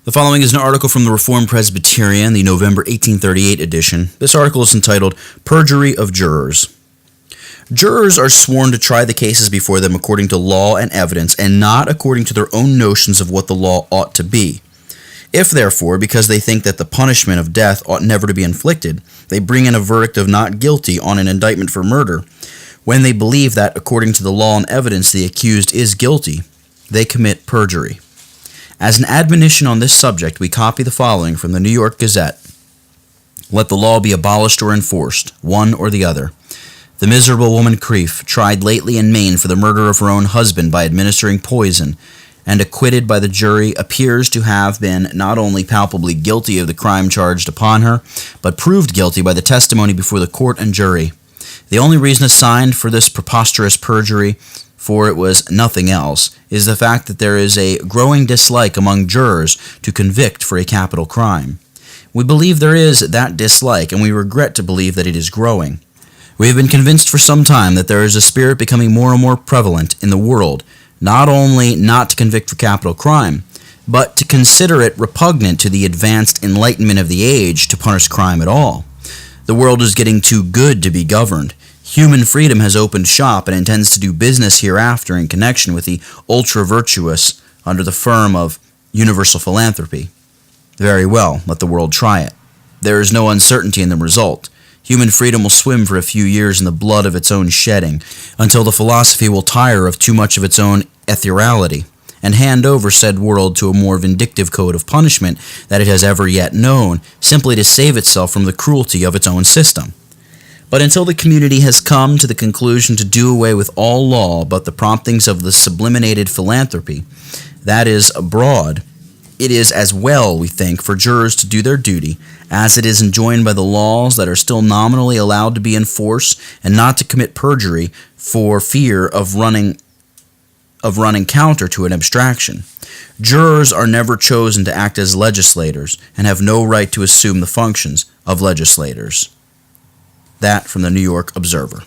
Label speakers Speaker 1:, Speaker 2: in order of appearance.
Speaker 1: The following is an article from the Reformed Presbyterian, the November 1838 edition. This article is entitled, Perjury of Jurors. Jurors are sworn to try the cases before them according to law and evidence, and not according to their own notions of what the law ought to be. If, therefore, because they think that the punishment of death ought never to be inflicted, they bring in a verdict of not guilty on an indictment for murder, when they believe that, according to the law and evidence, the accused is guilty, they commit perjury. As an admonition on this subject, we copy the following from the New York Gazette. Let the law be abolished or enforced, one or the other. The miserable woman Creef, tried lately in Maine for the murder of her own husband by administering poison, and acquitted by the jury, appears to have been not only palpably guilty of the crime charged upon her, but proved guilty by the testimony before the court and jury. The only reason assigned for this preposterous perjury, for it was nothing else, is the fact that there is a growing dislike among jurors to convict for a capital crime. We believe there is that dislike, and we regret to believe that it is growing. We have been convinced for some time that there is a spirit becoming more and more prevalent in the world, not only not to convict for capital crime, but to consider it repugnant to the advanced enlightenment of the age to punish crime at all. The world is getting too good to be governed. Human freedom has opened shop and intends to do business hereafter in connection with the ultra-virtuous under the firm of universal philanthropy. Very well, let the world try it. There is no uncertainty in the result. Human freedom will swim for a few years in the blood of its own shedding, until the philosophy will tire of too much of its own ethereality, and hand over said world to a more vindictive code of punishment than it has ever yet known, simply to save itself from the cruelty of its own system. But until the community has come to the conclusion to do away with all law but the promptings of the sublimated philanthropy that is abroad, it is as well, we think, for jurors to do their duty, as it is enjoined by the laws that are still nominally allowed to be in force, and not to commit perjury for fear of running counter to an abstraction. Jurors are never chosen to act as legislators, and have no right to assume the functions of legislators. That from the New York Observer.